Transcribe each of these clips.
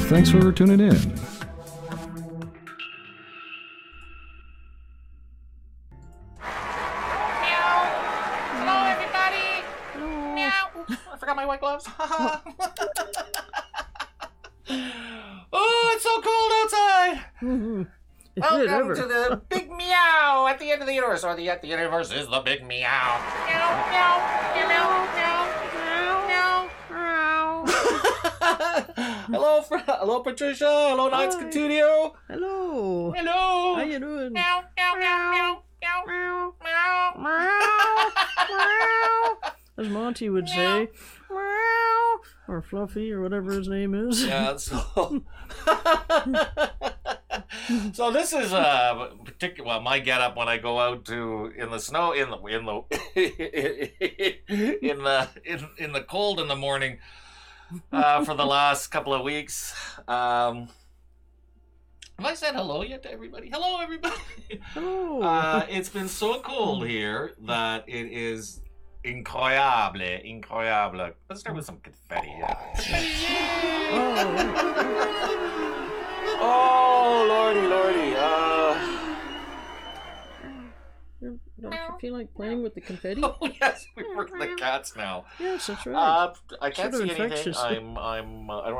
thanks for tuning in. My white gloves. Oh, it's so cold outside. Welcome to the big meow at the end of the universe, or the at the universe is the big meow. Meow, meow, meow, meow, meow, meow. Hello, Patricia. Hello, Nines Studio. Hello. Hello. How you doing? Meow, meow, meow, meow, meow, meow, Meow. As Monty would say. Meow. Or Fluffy, or whatever his name is. Yeah, so so this is particular. Well, my getup when I go out in the snow, in the cold in the morning for the last couple of weeks. Have I said hello yet to everybody? Hello, everybody. Hello. It's been so cold here that it is incroyable. Let's start with some confetti. Oh, lordy. Don't you feel like playing with the confetti? Oh yes, we work the cats now. Yes, that's right. I can't Sort of see anything. infectious. I don't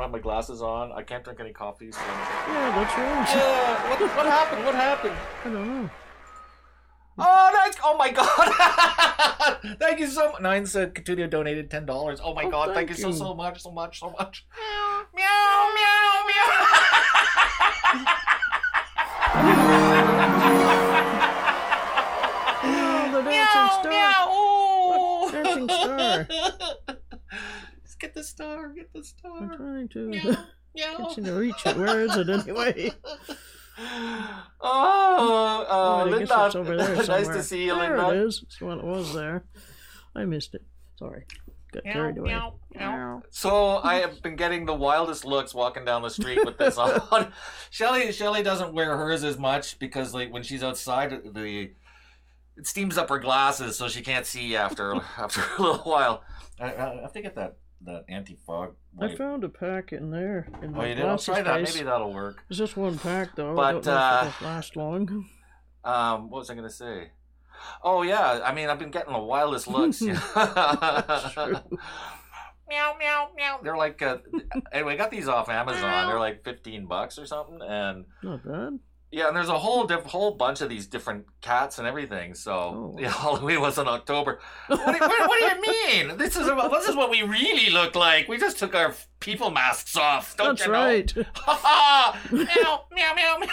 have my glasses on. I can't drink any coffee. So. Yeah, that's right. Yeah. What happened? What happened? I don't know. Oh my God! Thank you so much. Nine said Studio donated $10. Oh my God! Thank you so much. Meow, meow, meow, meow. The dancing star. Meow. Oh. Look, dancing star. Just get the star. I'm trying to. Meow. Get you to reach it. Where is it anyway? Oh, I guess Linda. it's over there Nice somewhere. to see you, There Linda. it is. It's the one that was there. I missed it. Sorry. Got carried away. Meow. So I have been getting the wildest looks walking down the street with this on. Shelly doesn't wear hers as much because like when she's outside, it steams up her glasses so she can't see after a little while. I have to get that anti-fog wipe. I found a pack in there. In Oh, the you did? I'll glasses try that. case. Maybe that'll work. It's just one pack though. But, I don't know if it'll last long. What was I going to say? Oh, yeah. I mean, I've been getting the wildest looks. That's true. Meow, meow, meow. They're like, anyway, I got these off Amazon. They're like $15 or something. And Not bad. yeah, and there's a whole bunch of these different cats and everything. So yeah, Halloween was in October. What do you mean? This is what we really look like. We just took our people masks off. Don't That's you know? right. Ha ha! Meow, meow, meow, meow.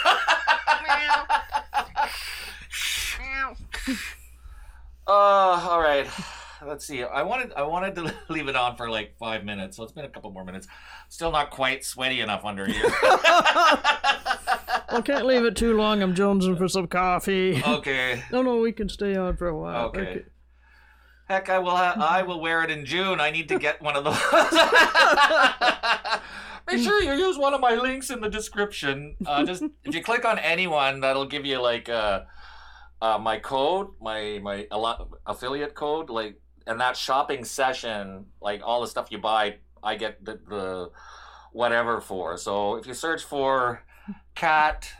All right. Let's see. I wanted to leave it on for like 5 minutes, so it's been a couple more minutes. Still not quite sweaty enough under here. Well, can't leave it too long. I'm jonesing for some coffee. Okay. No, we can stay on for a while. Okay. Heck, I will wear it in June. I need to get one of those. Make sure you use one of my links in the description. Just if you click on anyone, that'll give you like my code, my affiliate code, like, and that shopping session, like all the stuff you buy, I get the whatever for. So if you search for cat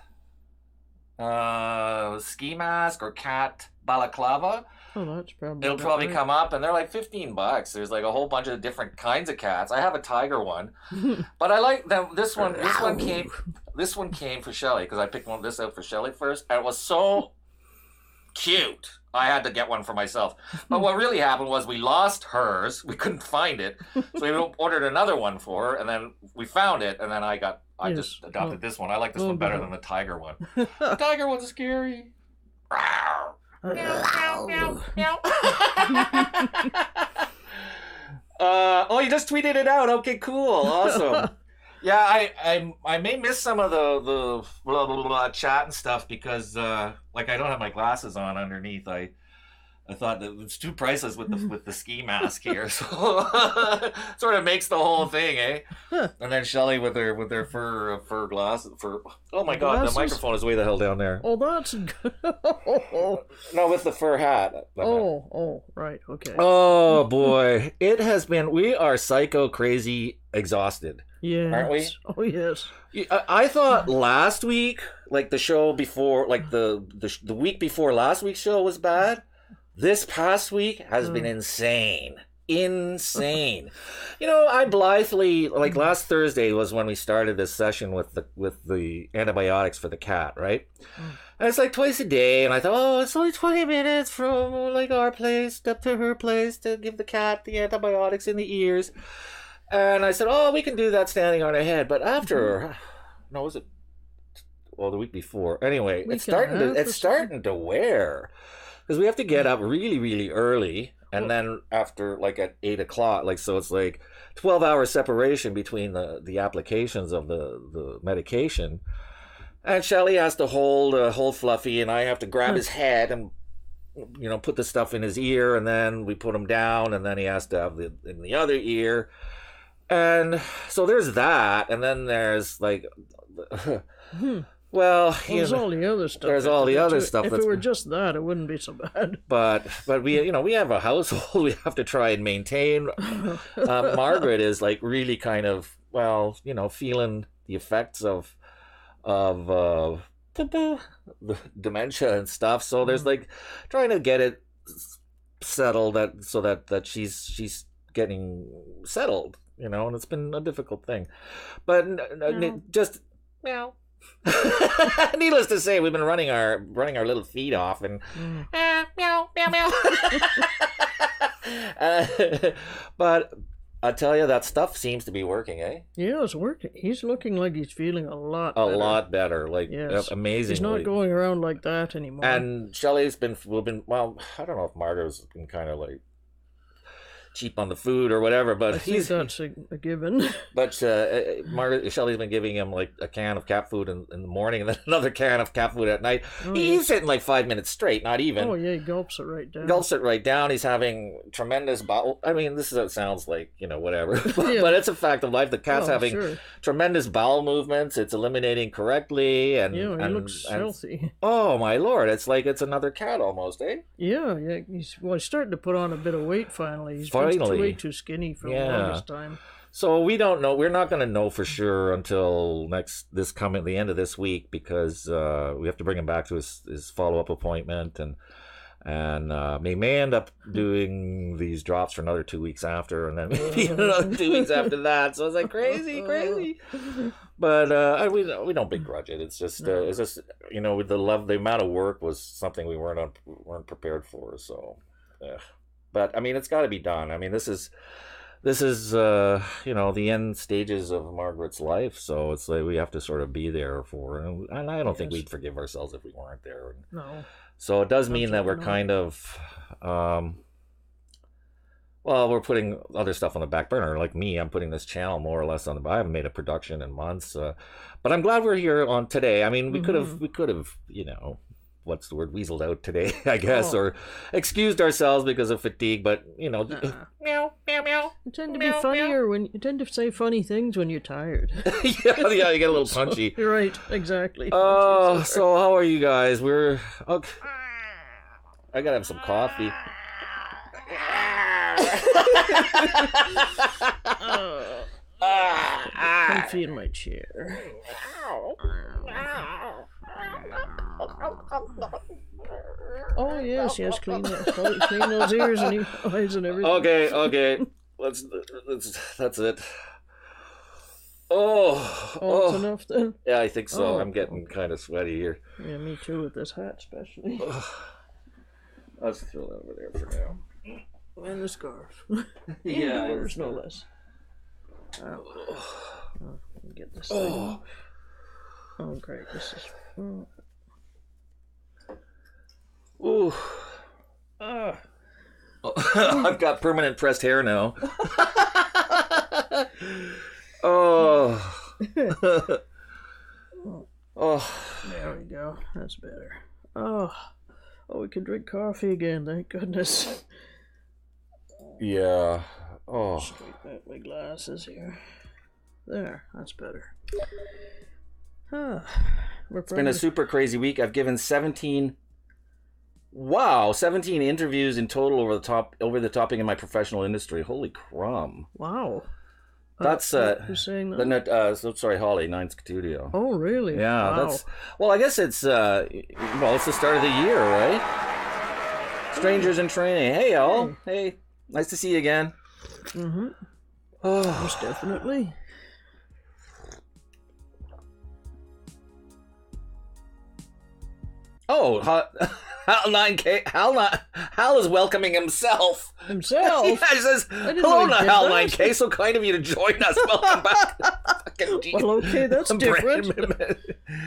ski mask or cat balaclava, that's probably it'll probably come up, and they're like $15. There's like a whole bunch of different kinds of cats. I have a tiger one, but I like them. This one came for Shelly because I picked this out for Shelly first, and it was so cute. I had to get one for myself. But what really happened was we lost hers. We couldn't find it, so we ordered another one for her, and then we found it, and then I just adopted this one. I like this one better than the tiger one. The tiger one's scary. Meow, meow, meow, meow. Oh, you just tweeted it out. Okay, cool, awesome. Yeah, I may miss some of the blah, blah, blah chat and stuff because like I don't have my glasses on underneath. I thought that it's too priceless with the ski mask here, so sort of makes the whole thing, eh? And then Shelley with her fur glasses. Oh my God, the microphone is way the hell down there. Oh, that's good. No, with the fur hat. Oh, right, okay. Oh boy, it has been. We are psycho crazy exhausted. Yeah, aren't we? Oh yes. I thought last week, like the show before, like the week before last week's show was bad. This past week has been insane. I blithely, like last Thursday was when we started this session with the antibiotics for the cat, right? And it's like twice a day, and I thought, oh, it's only 20 minutes from like our place up to her place to give the cat the antibiotics in the ears. And I said, oh, we can do that standing on her head. But after, no, was it? Well, the week before. Anyway, it's starting to wear. Because we have to get up really, really early, and then after, like, at 8 o'clock, like, so it's like 12-hour separation between the applications of the medication. And Shelley has to hold Fluffy, and I have to grab his head and, put the stuff in his ear, and then we put him down, and then he has to have in the other ear. And so there's that, and then there's, like... Well, there's all the other stuff. There's all the other stuff. If it were just that, it wouldn't be so bad. But we, we have a household we have to try and maintain. Margaret is like really kind of, feeling the effects of the dementia and stuff. So there's like trying to get it settled so that she's getting settled, and it's been a difficult thing. But just meow. Needless to say, we've been running our little feet off and meow meow meow. But I tell you, that stuff seems to be working, eh? Yeah, it's working. He's looking like he's feeling a lot better. Like, amazing. He's not going around like that anymore. And Shelley's been I don't know if Margot's been kind of like cheap on the food or whatever, but I think that's a given. But Shelley's been giving him like a can of cat food in the morning and then another can of cat food at night. He's eating like 5 minutes straight, not even. Oh yeah, he gulps it right down. He's having tremendous bowel. I mean, it sounds like whatever, but it's a fact of life. The cat's having tremendous bowel movements. It's eliminating correctly, and he looks healthy. Oh my Lord, it's like it's another cat almost, eh? Yeah. He's starting to put on a bit of weight finally. He's way too skinny for the longest time. So we don't know. We're not going to know for sure until the end of this week, because we have to bring him back to his follow-up appointment, and we may end up doing these drops for another 2 weeks after, and then maybe another 2 weeks after that. So it's like crazy. But we don't begrudge it. It's just with the amount of work was something we weren't prepared for. So. But I mean, it's got to be done. I mean, this is the end stages of Margaret's life, so it's like we have to sort of be there for her. And I don't think we'd forgive ourselves if we weren't there. No. So it does mean that we're kind of we're putting other stuff on the back burner. Like me, I'm putting this channel more or less on I haven't made a production in months, but I'm glad we're here on today. I mean, we could have what's the word, weaseled out today, I guess, or excused ourselves because of fatigue, but meow meow meow. You tend to be funnier when you tend to say funny things when you're tired. yeah, you get a little punchy. Right, exactly. Oh, so how are you guys? We're okay. I gotta have some coffee. Comfy in my chair. Oh yes, clean those ears and eyes and everything. Okay. That's it. It's enough then? Yeah, I think so. I'm getting kind of sweaty here. Yeah, me too, with this hat especially. I'll just throw that over there for now. And the scarf. Yeah, there's no less. Get this thing off. Oh great, this is... Ooh. I've got permanent pressed hair now. Oh. There we go. That's better. Oh we can drink coffee again, thank goodness. Yeah. Oh. Straighten out my glasses here. There, that's better. It's been a super crazy week. I've given 17 interviews in total over the topic in my professional industry. Holy crumb. Wow. That's who's saying that? Sorry, Holly, Nine Studio. Oh, really? Yeah, wow. that's I guess it's it's the start of the year, right? Strangers in training. Hey, all. Hey, nice to see you again. Mm-hmm. Oh, most definitely. Oh, Hal 9K. Hal is welcoming himself. Himself? Yeah, he says, hello, Hal 9K. So kind of you to join us. Welcome back. Well, okay, that's different.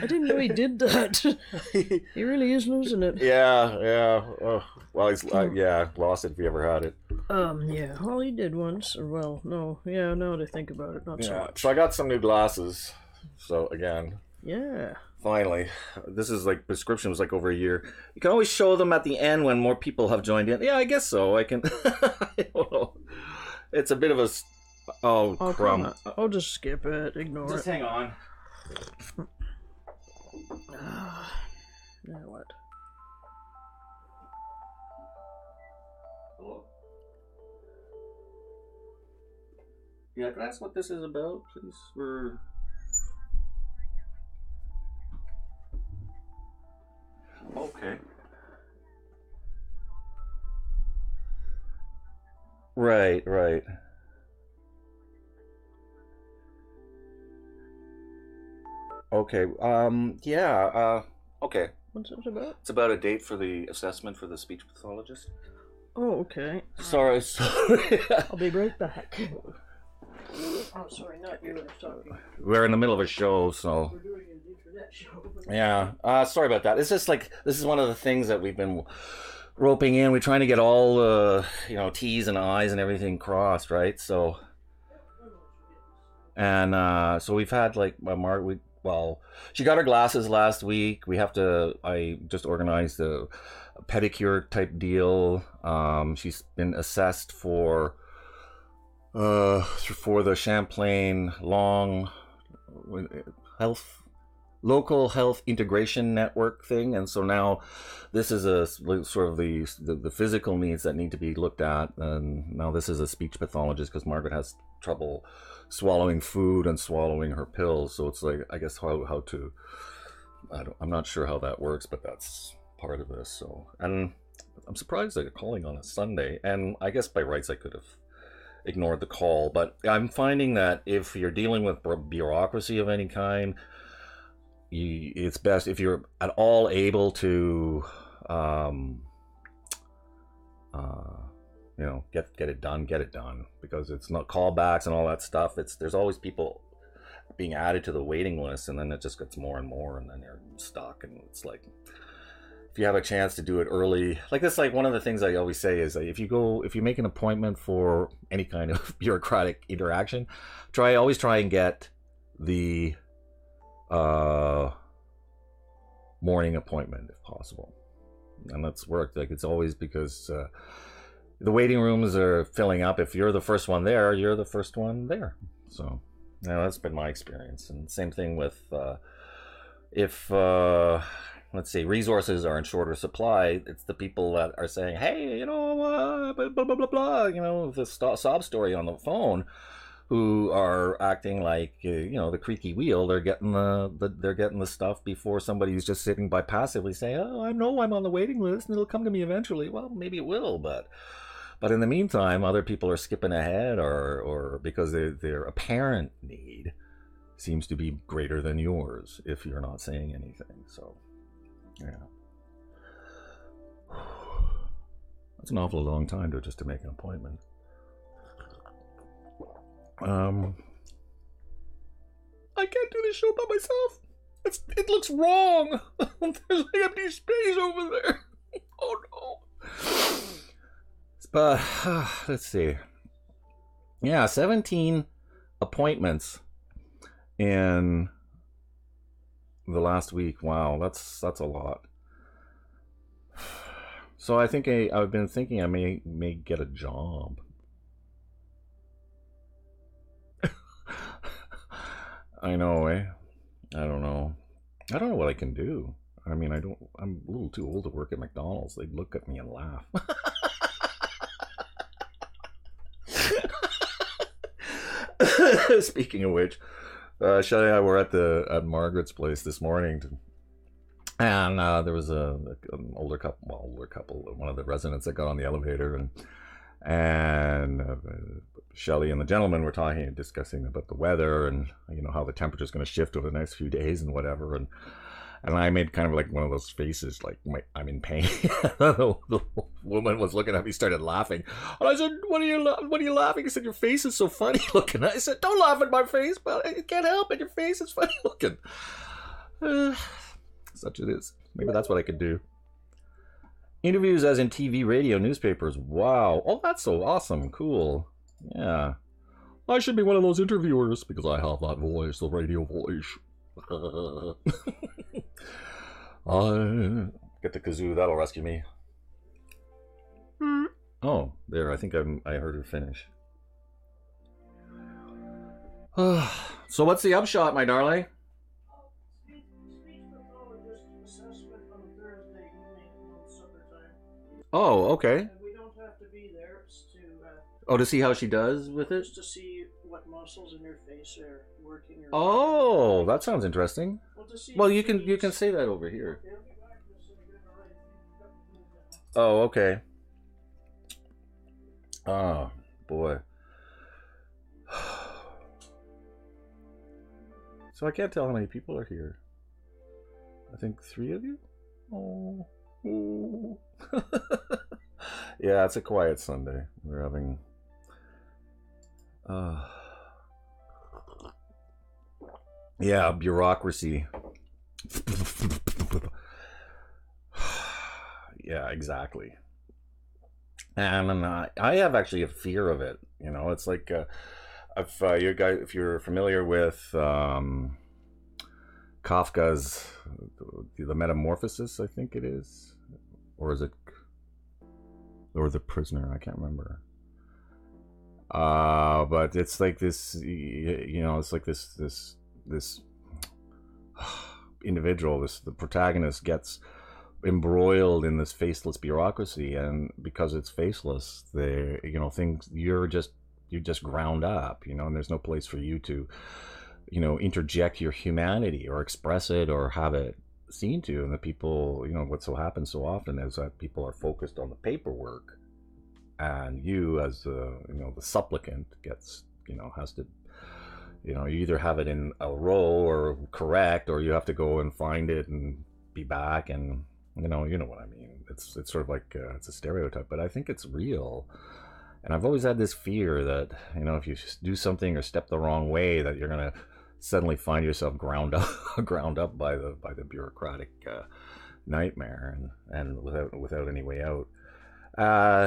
I didn't know he did that. He really is losing it. Yeah. Oh, well, he's lost it if he ever had it. Yeah. Well, he did once. Or, well, no. Yeah, now that I think about it, not so much. So I got some new glasses. So, again. Yeah. Finally, this is like prescription was like over a year. You can always show them at the end when more people have joined in. Yeah, I guess so. I can. I don't know. It's a bit of a. Oh, crumb. I'll just skip it. Ignore it. Just hang on. Now what? Hello. Yeah, can I ask what this is about, please? Okay. Right. Okay. Okay. What's it about? It's about a date for the assessment for the speech pathologist. Oh, okay. Sorry. I'll be right back. Oh, sorry, not you. I was talking. We're in the middle of a show, so. We're doing an internet show. Yeah. Sorry about that. It's just like this is one of the things that we've been roping in. We're trying to get all T's and I's and everything crossed, right? So. And so we've had like she got her glasses last week. I just organized a pedicure type deal. She's been assessed for the Champlain local health integration network thing, and so now this is a sort of the physical needs that need to be looked at, and now this is a speech pathologist because Margaret has trouble swallowing food and swallowing her pills, so it's like I guess I'm not sure how that works, but that's part of this. So, and I'm surprised they're calling on a Sunday, and I guess by rights I could have ignored the call, but I'm finding that if you're dealing with bureaucracy of any kind, it's best if you're at all able to get it done, because it's not callbacks and all that stuff. There's always people being added to the waiting list, and then it just gets more and more, and then you're stuck. And it's like, if you have a chance to do it early, like that's like one of the things I always say is that if you make an appointment for any kind of bureaucratic interaction, always try and get the morning appointment if possible. And that's worked. Like it's always because the waiting rooms are filling up. If you're the first one there, you're the first one there. So that's been my experience. And same thing with if let's say resources are in shorter supply, it's the people that are saying, hey, blah, blah, blah, blah, blah, the sob story on the phone, who are acting like, the creaky wheel. They're getting the stuff before somebody who's just sitting by passively saying, oh, I know I'm on the waiting list and it'll come to me eventually. Well, maybe it will, but in the meantime, other people are skipping ahead or because their apparent need seems to be greater than yours if you're not saying anything. So, yeah. That's an awfully long time to make an appointment. I can't do this show by myself. It looks wrong. There's like empty space over there. Oh no. But let's see. Yeah, 17 appointments in the last week. Wow, that's a lot. So I think I've been thinking I may get a job. I know, eh? I don't know. I don't know what I can do. I mean, I'm a little too old to work at McDonald's. They'd look at me and laugh. Speaking of which, Shelley and I were at Margaret's place this morning, and there was an older couple, one of the residents that got on the elevator, and Shelley and the gentleman were talking and discussing about the weather and how the temperature is going to shift over the next few days and whatever, and I made kind of like one of those faces, like I'm in pain. The woman was looking at me, started laughing. And I said, "What are you laughing?" He said, "Your face is so funny looking." I said, "Don't laugh at my face, but I can't help it. Your face is funny looking." Such it is. Maybe that's what I could do. Interviews as in TV, radio, newspapers. Wow. Oh, that's so awesome. Cool. Yeah. I should be one of those interviewers because I have that voice, the radio voice. I get the kazoo, that'll rescue me. Oh, there, I think I heard her finish. So what's the upshot, my darling? Speech pathologist assessment on Thursday evening at supper time. Oh, okay. And we don't have to be there. It's to see how she does with it? Just to see what muscles in your face are working. Oh, that sounds interesting. Well, you can say that over here. Oh, okay. Oh, boy. So I can't tell how many people are here. I think 3 of you? Oh. Ooh. Yeah, it's a quiet Sunday. We're having... yeah, bureaucracy. Yeah, exactly. And I have actually a fear of it. It's like if you're familiar with Kafka's The Metamorphosis, I think it is, or is it, or The Prisoner? I can't remember. But it's like this, it's like this individual, the protagonist gets embroiled in this faceless bureaucracy, and because it's faceless, things you're just ground up, and there's no place for you to interject your humanity or express it or have it seen to. And the people, what so happens so often is that people are focused on the paperwork, and you as the supplicant gets has to you either have it in a row or correct, or you have to go and find it and be back, and you know what I mean. It's sort of like it's a stereotype, but I think it's real. And I've always had this fear that if you do something or step the wrong way, that you're gonna suddenly find yourself ground up by the bureaucratic nightmare, and without any way out.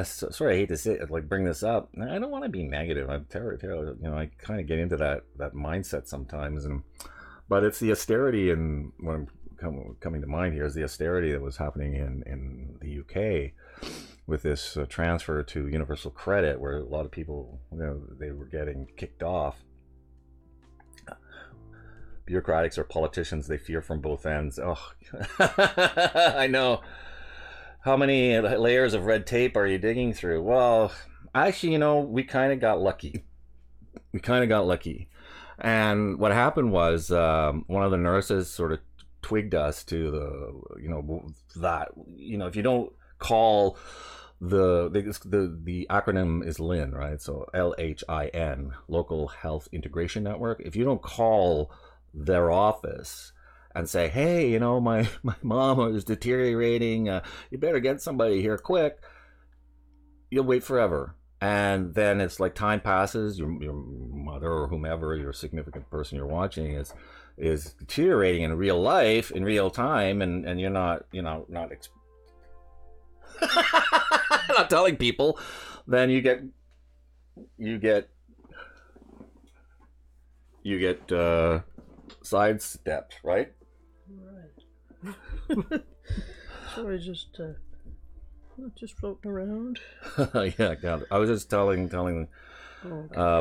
Sorry, I hate to say, bring this up. I don't want to be negative. I'm terrible. I kind of get into that mindset sometimes, but it's the austerity, and what I'm coming to mind here is the austerity that was happening in the UK with this transfer to universal credit, where a lot of people, they were getting kicked off. Bureaucrats or politicians, they fear from both ends. Oh, I know. How many layers of red tape are you digging through? Well, actually, we kind of got lucky. And what happened was one of the nurses sort of twigged us to that if you don't call the acronym is LHIN, right? So LHIN, Local Health Integration Network. If you don't call their office and say, hey, my mom is deteriorating, you better get somebody here quick, you'll wait forever. And then it's like time passes, your mother or whomever, your significant person you're watching is deteriorating in real life, in real time, and you're not not telling people. Then you get sidestepped, right? Right. Sorry, just Just floating around. Yeah, God. I was just telling.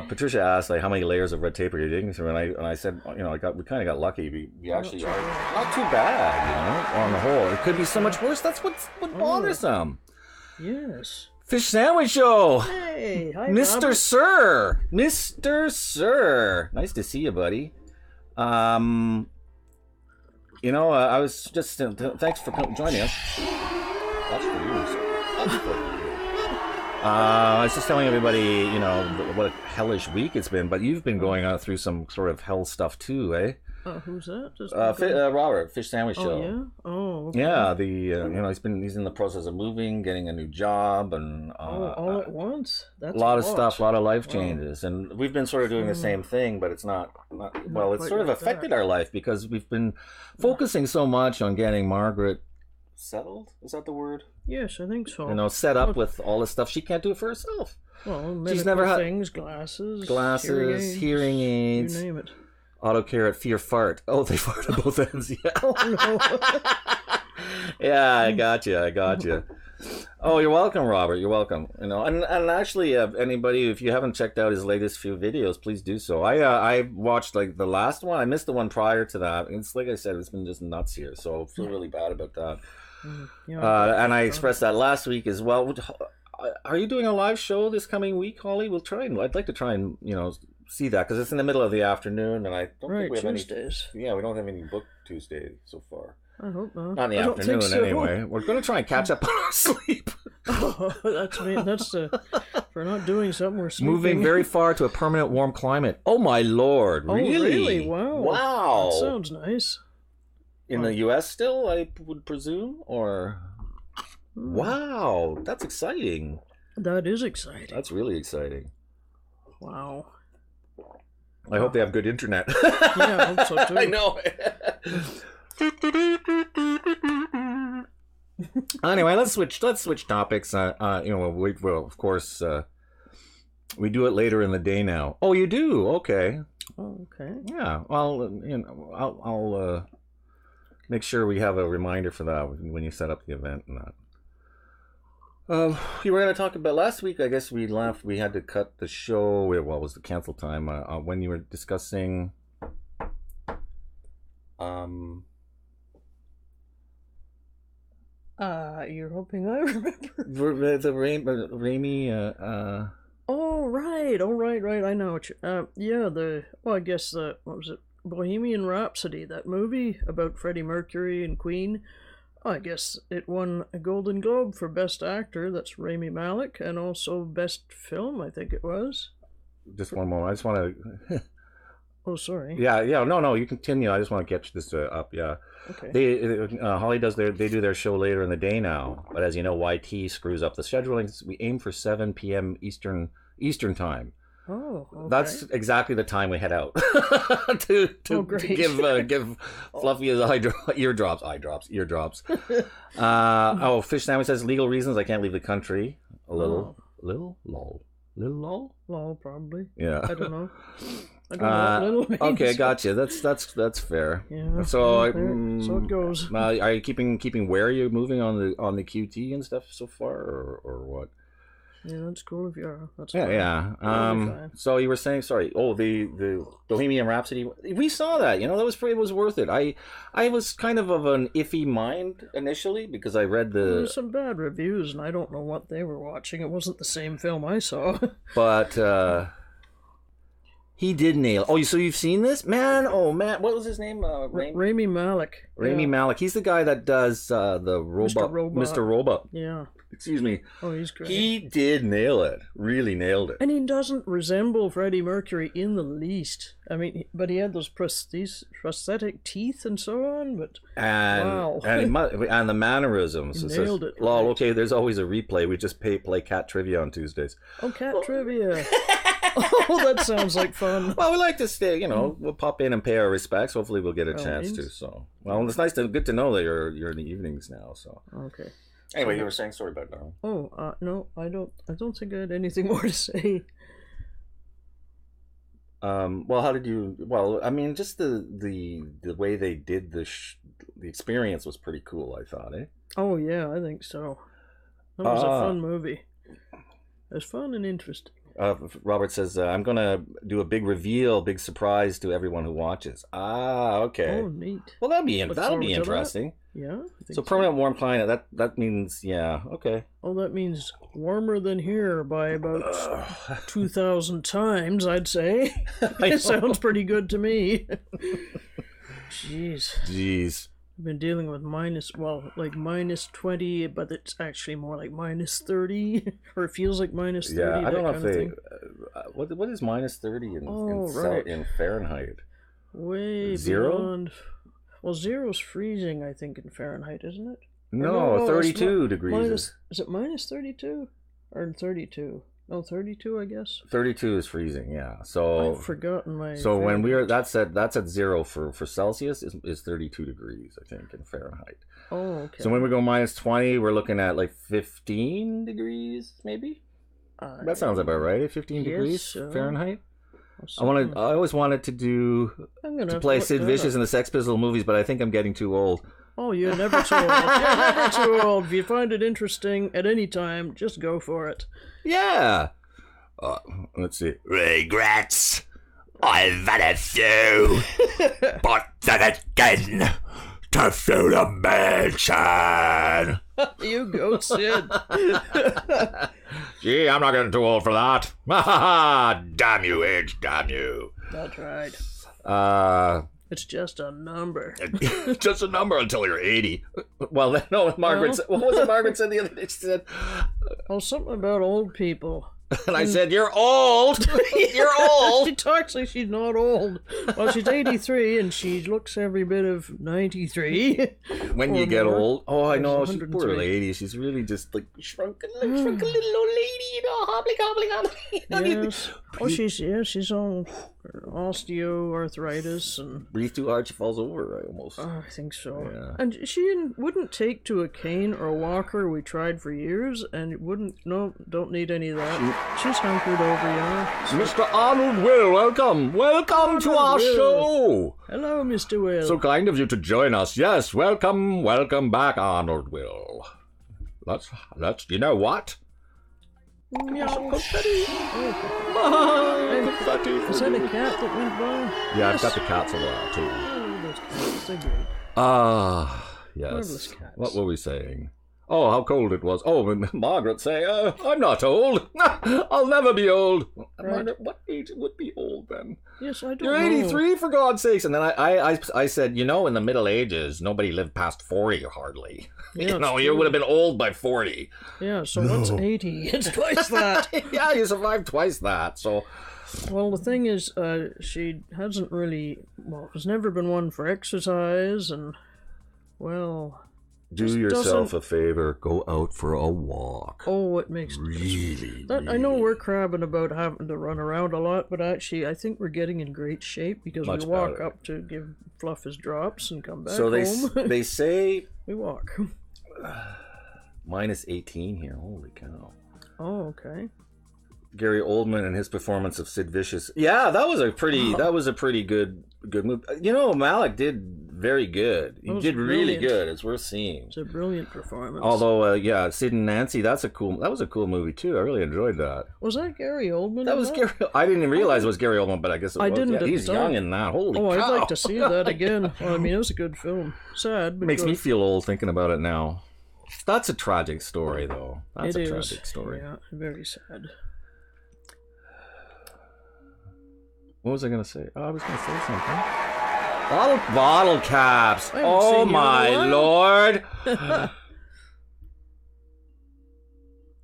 Patricia asked like how many layers of red tape are you digging through, and I said, we kind of got lucky. We actually are not too bad, on the whole. It could be so much worse. That's what bothersome. Yes. Fish Sandwich Show. Hey, hi, Mr. Robert. Sir. Mr. Sir. Nice to see you, buddy. I was just thanks for joining us. That's for you, sir. That's for you. I was just telling everybody, what a hellish week it's been, but you've been going on through some sort of hell stuff too, eh? Who's that? Robert, Fish Sandwich Show. Oh, yeah? Oh, okay. Yeah, he's in the process of moving, getting a new job, and all at once? That's a lot of stuff, a lot of life changes, and we've been sort of doing the same thing, but it's not it's sort of affected our life because we've been focusing so much on getting Margaret settled. Is that the word? Yes, I think so. Set up with all this stuff. She can't do it for herself. Well, she's never had things, glasses, hearing aids, you name it. Auto care at Fear Fart. Oh, they fart at both ends. Yeah. Oh no. Yeah, I got you. Oh, you're welcome, Robert. You're welcome. And actually, anybody, if you haven't checked out his latest few videos, please do so. I watched like the last one. I missed the one prior to that. It's like I said, it's been just nuts here, so I feel really bad about that. And I expressed that last week as well. Are you doing a live show this coming week, Holly? We'll try and I'd like to try and see that because it's in the middle of the afternoon, and I don't think we have Tuesdays. we don't have any booked Tuesday so far. I hope not. Not in the afternoon, anyway. We're going to try and catch up on our sleep. Oh, that's for not doing something we're sleeping. Moving very far to a permanent warm climate. Oh my lord! Really? Oh, really? Wow. Wow. That sounds nice. In the U.S. still, I would presume, or wow, that's exciting. That is exciting. That's really exciting. Wow. I hope they have good internet. Yeah, I hope so too. I know. Anyway, let's switch topics. Well, of course, we do it later in the day now. Oh, you do? Okay. Oh, okay. Yeah. Well, I'll make sure we have a reminder for that when you set up the event and that. You were going to talk about last week. I guess we left. We had to cut the show. What was the cancel time? When you were discussing. You're hoping I remember. The Raimi. Oh right. I know what you. I guess what was it? Bohemian Rhapsody, that movie about Freddie Mercury and Queen. I guess it won a Golden Globe for Best Actor. That's Rami Malek, and also Best Film. I think it was. Just one moment. I just want to. Oh, sorry. Yeah. No. You continue. I just want to catch this up. Yeah. Okay. Holly they do their show later in the day now, but as you know, YT screws up the scheduling. We aim for 7 p.m. Eastern time. Oh, okay. That's exactly the time we head out to give Fluffy his eardrops. Fish Sandwich says legal reasons I can't leave the country. Lol, probably. Yeah. I don't know. I don't know what little means. Okay, gotcha. That's fair. Yeah. So so it goes. Are you keeping where you're moving on the QT and stuff so far, or what? Yeah, that's cool if you are. That's fine. Yeah. So you were saying, sorry. Oh, the Bohemian Rhapsody. We saw that. It was worth it. I was kind of an iffy mind initially because I read There were some bad reviews, and I don't know what they were watching. It wasn't the same film I saw. But he did nail. Oh, so you've seen this, man? Oh man, what was his name? Rami Malek. Rami Malek. He's the guy that does the robot. Mr. Robot. Yeah. Excuse me. Oh, he's great. He did nail it. Really nailed it. And he doesn't resemble Freddie Mercury in the least. I mean, but he had those prosthetic teeth and so on. But wow. And the mannerisms. He nailed it. Lol, okay, there's always a replay. We just play cat trivia on Tuesdays. Oh, cat trivia. Oh, that sounds like fun. Well, we like to stay, we'll pop in and pay our respects. Hopefully we'll get a chance to. So, well, it's good to know that you're in the evenings now. So, okay. Anyway, you were saying, sorry about that. Oh, no, I don't think I had anything more to say. Well, how did you? Well, I mean, just the way they did the experience was pretty cool. I thought, eh? Oh yeah, I think so. That was a fun movie. It was fun and interesting. Robert says, I'm going to do a big reveal, big surprise to everyone who watches. Okay. Oh, neat. Well, that'll be interesting. Yeah. So permanent warm climate, that means, yeah, okay. Oh, that means warmer than here by about 2,000 times, I'd say. It sounds pretty good to me. Jeez. I've been dealing with minus 20, but it's actually more like minus 30, or it feels like minus 30. Yeah, I don't know if they... what is minus 30 in Fahrenheit? Way Zero? Beyond... Well, zero's freezing, I think, in Fahrenheit, isn't it? No, 32 degrees. Is it minus 32? Or 32? No, 32, I guess. 32 is freezing, yeah. So I've forgotten my... So when that's at zero for Celsius is 32 degrees, I think, in Fahrenheit. Oh, okay. So when we go minus 20, we're looking at like 15 degrees, maybe? That sounds about right, 15 degrees Fahrenheit. I always wanted to play Sid Vicious in the Sex Pistols movies, but I think I'm getting too old. Oh, you're never too old. You're never too old. If you find it interesting at any time, just go for it. Yeah. Let's see. Regrets. I've had a few. But then again, to fill the mansion. You go, Sid. Gee, I'm not getting too old for that. Damn you, age, damn you. That's right. It's just a number. Just a number until you're 80. Well, no, Margaret said, what was it Margaret said the other day? She said, something about old people. And I said, you're old. You're old. She talks like she's not old. Well, she's 83 and she looks every bit of 93. When you get old. Oh, I know. She's poor lady. She's really just like shrunk a little old lady, you know, hobbly. Yes. Oh, she's on osteoarthritis and breathe too hard, she falls over. I think so. Yeah. And she wouldn't take to a cane or a walker. We tried for years, and it wouldn't. No, don't need any of that. She's hunkered over, Mr. Arnold Will, welcome to our show. Hello, Mr. Will. So kind of you to join us. Yes, welcome back, Arnold Will. That's you know what? Meow. Is that a cat that went by? Yeah, I've got the cats a while too. Oh, those cats, they're great. Yes. Marvelous cats. What were we saying? Oh, how cold it was. Oh, and Margaret say, I'm not old. I'll never be old. Right. Margaret, what age would be old then? Yes, I don't You're 83, for God's sakes. And then I said, in the Middle Ages, nobody lived past 40 hardly. Yeah, you would have been old by 40. Yeah, so what's 80? It's twice that. Yeah, you survived twice that, so... Well, the thing is, she hasn't really... Well, has never been one for exercise, and... Well... Do yourself a favor, go out for a walk. Oh, it makes... Really? I know we're crabbing about having to run around a lot, but actually, I think we're getting in great shape because we walk up to give Fluff his drops and come back home. So they say... We walk. Minus 18 here, holy cow. Oh, okay. Gary Oldman and his performance of Sid Vicious. Yeah, that was a pretty good movie. Malik did very good. He did really good. It's worth seeing. It's a brilliant performance. Although, Sid and Nancy, that was a cool movie too. I really enjoyed that. Was that Gary Oldman? That was Gary. I didn't even realize it was Gary Oldman, but I guess it was. Didn't. Yeah, he's young in that. Holy cow! I'd like to see that again. Well, I mean, it was a good film. Sad, but makes me feel old thinking about it now. That's a tragic story, though. That's a tragic story. Yeah, very sad. What was I going to say? Oh, I was going to say something. Bottle caps. Oh, my Lord.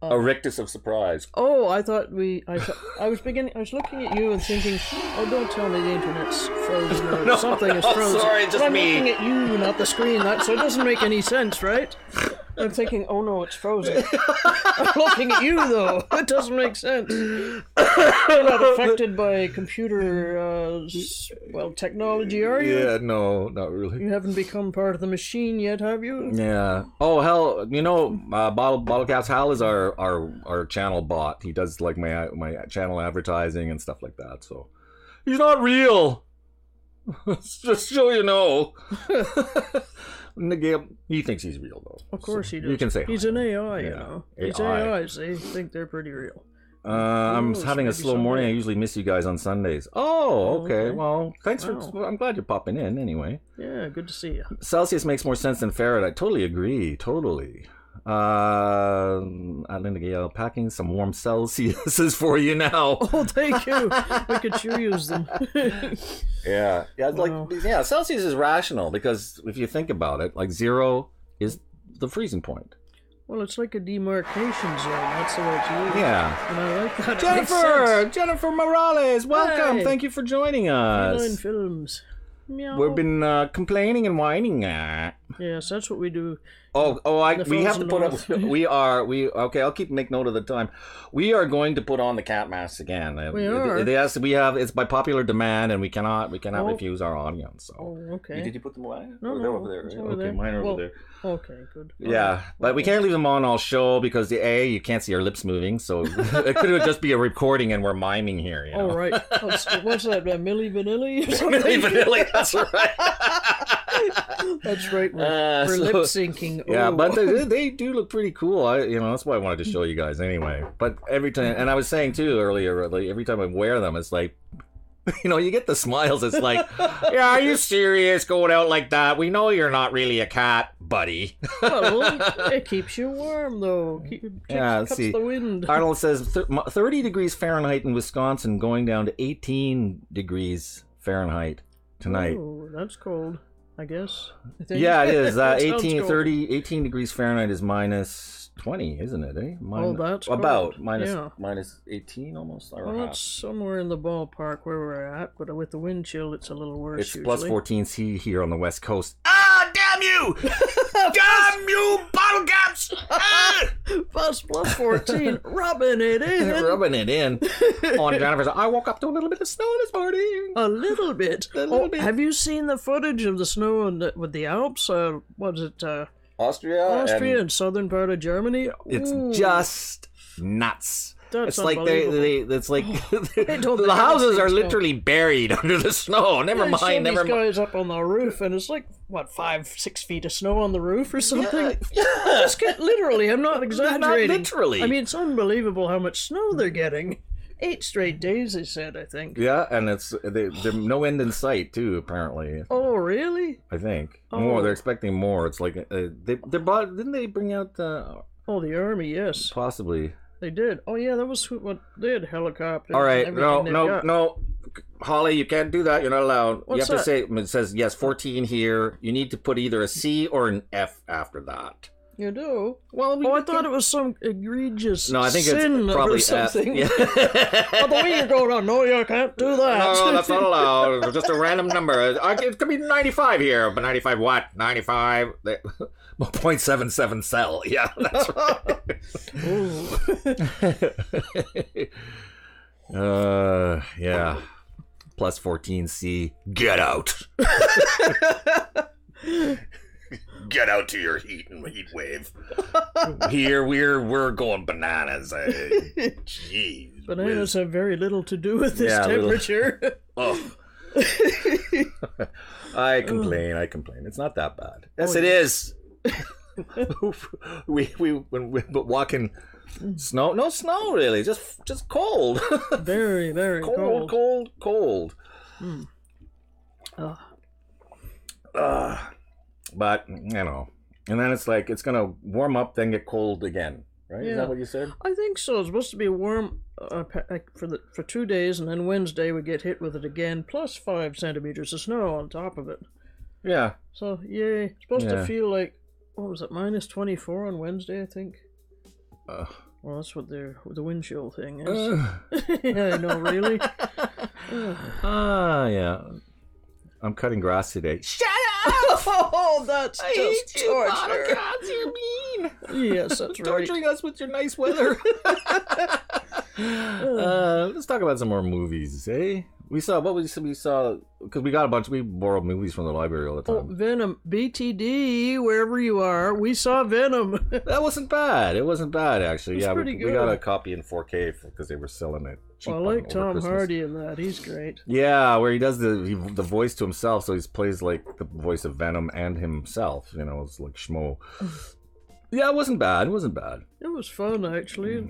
A rictus of surprise. Oh, I was looking at you and thinking, oh, don't tell me the internet's frozen or something is frozen. Sorry, just I'm me. looking at you, not the screen, so it doesn't make any sense, right? I'm thinking, oh no, it's frozen. I'm looking at you, though. It doesn't make sense. You're not affected by computer, technology, are you? Yeah, no, not really. You haven't become part of the machine yet, have you? Yeah. Oh, hell, Bottle Caps, Hal is our channel bot. He does, like, my channel advertising and stuff like that, so... He's not real! Just so you know. Nigel, he thinks he's real though. Of course So he does. You can say he's hi. an AI, you Yeah. know. AI. These AIs, they think they're pretty real. I'm it's having a maybe slow morning. I Sunday. usually miss you guys on Sundays. Oh, okay. okay. Well, thanks Wow. for. I'm glad you're popping in anyway. Yeah, good to see you. Celsius makes more sense than Fahrenheit. I totally agree. Totally. Linda Gale, packing some warm Celsiuses for you now. Oh, thank you. I could sure use them. Yeah. Yeah. It's Wow. like, yeah, Celsius is rational because if you think about it, like 0 is the freezing point. Well, it's like a demarcation zone. That's the way it's used. Yeah. And I like that. It makes sense. Jennifer Morales, welcome. Hey. Thank you for joining Feline us. films. Meow. We've been complaining and whining. Yes, that's what we do. We The have to put up. frozen Okay, I'll make note of the time. We are going to put on the cat masks again. We are? Yes, we have. It's by popular demand, and we cannot Oh. refuse our audience. So. Oh, okay. Did you put them away? No, They're no, over there. it's Right? over Okay, there. mine are Well, over there. Okay, good. Yeah, but we can't leave them on all show because you can't see our lips moving, so it could just be a recording and we're miming here. You know? Oh, right. What's that, Milli Vanilli or something? Milli Vanilli, that's right. That's right. We're lip syncing. Yeah, Oh. but they do look pretty cool. That's why I wanted to show you guys anyway. But every time, and I was saying too earlier, like every time I wear them, it's like, you get the smiles. It's like, yeah, are you serious going out like that? We know you're not really a cat, buddy. Well, it keeps you warm, though. Cuts see. the wind. Arnold says 30 degrees Fahrenheit in Wisconsin, going down to 18 degrees Fahrenheit tonight. Oh, that's cold, I guess. I think. Yeah, it is. That sounds 18 cold. 18 degrees Fahrenheit is minus 20, isn't it? That's about cold. minus Yeah. minus 18 almost. Or Well, half. that's somewhere in the ballpark where we're at, but with the wind chill, it's a little worse. It's usually. plus 14 C here on the West Coast. Ah, damn you! Damn you, bottle caps! Ah! plus 14, rubbing it in. Rubbing it in. On Jennifer's. I woke up to a little bit of snow this morning. A little bit. A little bit. Have you seen the footage of the snow with the Alps? What is it? Austria and southern part of Germany. It's Ooh, just nuts. That's It's like unbelievable. it's like don't the think houses are I've seen literally buried under the snow. Never I saw mind, these never mind. guys up on the roof, and it's like 5-6 feet of snow on the roof or something. Yeah. Literally, I'm not exaggerating. Not literally. I mean, it's unbelievable how much snow they're getting. 8 straight days, they said. I think. Yeah, and they're no end in sight too. Apparently, Oh, really? I think Oh. more. They're expecting more. It's like they brought. Didn't they bring out Oh, the army, yes, possibly? they did. Oh, yeah, that was what they had, helicopters. All right, and no, everything they've got. no, Holly, you can't do that. You're not allowed. What's you have that? to say. It says yes, 14 here. You need to put either a C or an F after that. You do? Well, Oh, I thought it was some egregious No, I think sin it's probably or something. F. Oh, the way you're going on, no, you can't do that. No, that's not allowed. It's just a random number. It could be 95 here, but 95 what? 95. 0.77 cell. Yeah, that's right. Yeah. Plus 14C. Get out. Get out to your heat wave. Here we're going bananas. Jeez. Bananas have very little to do with this Yeah, little. temperature. Oh. I complain. It's not that bad. Yes, it is. we when we walking snow. No snow really. Just cold. Very, very cold. Cold. But and then it's like it's gonna warm up, then get cold again. Right? Yeah. Is that what you said? I think so. It's supposed to be warm for 2 days, and then Wednesday we get hit with it again, plus 5 centimeters of snow on top of it. Yeah. So yay! It's supposed Yeah. to feel like, what was it, minus 24 on Wednesday, I think. Uh, Well, that's what the wind chill thing is. Yeah, I know, really. Yeah. I'm cutting grass today. Shut up! Oh, that's just torture. You're mean. Yes, that's right. Torturing us with your nice weather. Let's talk about some more movies, eh? We saw because we borrowed movies from the library all the Oh, time. Venom, BTD, wherever you are, we saw Venom. That wasn't bad. It wasn't bad actually. It's Yeah, pretty we got good. a copy in 4K because they were selling it cheap. I on like over Tom Christmas. Hardy in that. He's great. Yeah, where he does the voice to himself, so he plays like the voice of Venom and himself. You know, it's like Schmo. Yeah, it wasn't bad. It wasn't bad. It was fun, actually.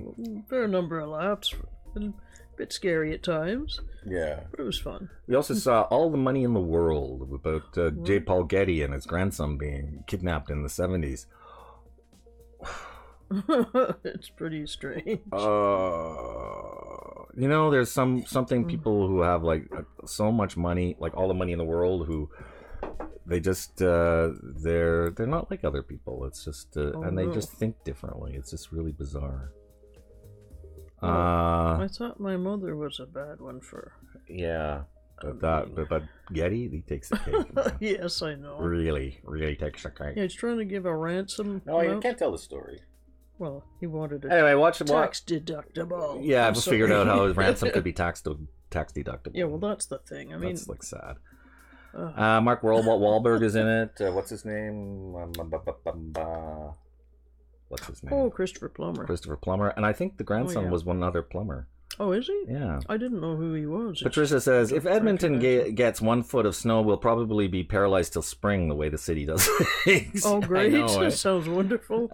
Fair number of laughs. A bit scary at times, Yeah. but it was fun. We also saw All the Money in the World about J. Paul Getty and his grandson being kidnapped in the 70s. It's pretty strange. You know, there's something people who have like so much money, like all the money in the world, who they just they're not like other people. It's just and they just think differently. It's just really bizarre. I thought my mother was a bad one for. Yeah, but Getty, he takes the cake. Man. Yes, I know. Really takes the cake. Yeah, he's trying to give a ransom. No, you amount. can't tell the story. Well, he wanted it Anyway, watch tax deductible. Yeah, I've I'm figured out sorry. how his ransom could be tax deductible. Yeah, well, that's the thing. I mean, that's like sad. Mark Wahlberg is in it. What's his name? What's his name? oh, Christopher Plummer. Christopher Plummer, and I think the grandson yeah. was one other Plummer. Oh, is he? Yeah. I didn't know who he was. Patricia says, if Edmonton gets 1 foot of snow, we'll probably be paralyzed till spring the way the city does things. Oh, great. I know, That sounds wonderful.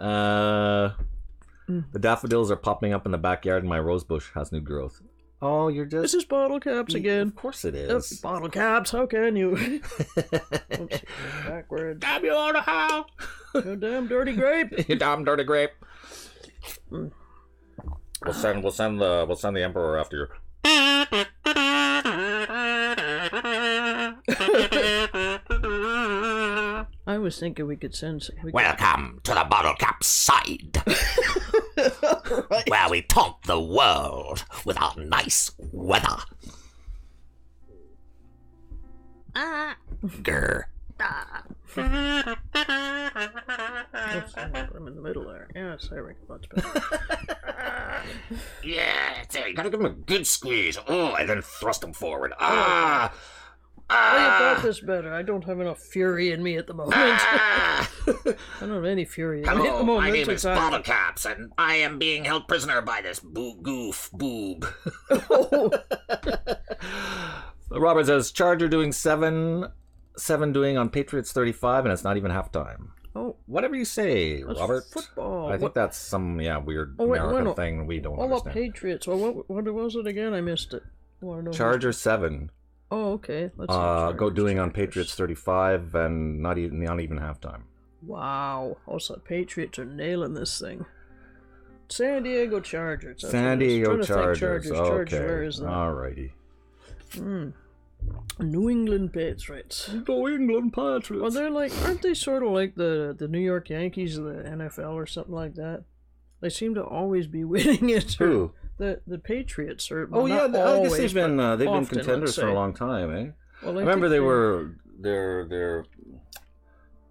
The daffodils are popping up in the backyard and my rose bush has new growth. Oh, you're just... This is bottle caps again. Of course it is. Bottle caps, how can you? Oops, backwards. Damn you all to hell! You damn dirty grape. You damn dirty grape. We'll send the emperor after you. I was thinking we could send. Welcome to the bottle cap side, where we taunt the world with our nice weather. Grr. Oops, I'm in the middle there. Yes, there we go. That's better. Yeah, there, you gotta give him a good squeeze. Oh, and then thrust him forward. Oh, you got this better. I don't have enough fury in me at the moment. I don't have any fury in me at the Hello, moment. my name It's is Bottle Caps, and I am being held prisoner by this goof boob. Robert says, Charger doing 7 doing on Patriots 35, and it's not even halftime. Oh, Whatever you say, that's Robert. football. I think that's some weird wait, American no. thing we don't All up understand. Patriots. Well, what was it again? I missed it. I wanna know Charger 7 Oh, okay. Let's see. go Chargers, doing on Chargers. Patriots 35, and not even halftime. Wow. Also, the Patriots are nailing this thing. San Diego Chargers. that's San what it is. Diego Trying to think Chargers. Chargers, Okay, where is that? alrighty. New England Patriots. New England Patriots. Well, they're like, aren't they sort of like the New York Yankees of the NFL or something like that? They seem to always be winning it. Who? The Patriots are. Oh yeah, not I guess always, they've been but often, contenders let's for a say. long time, eh? Well, I remember they think were their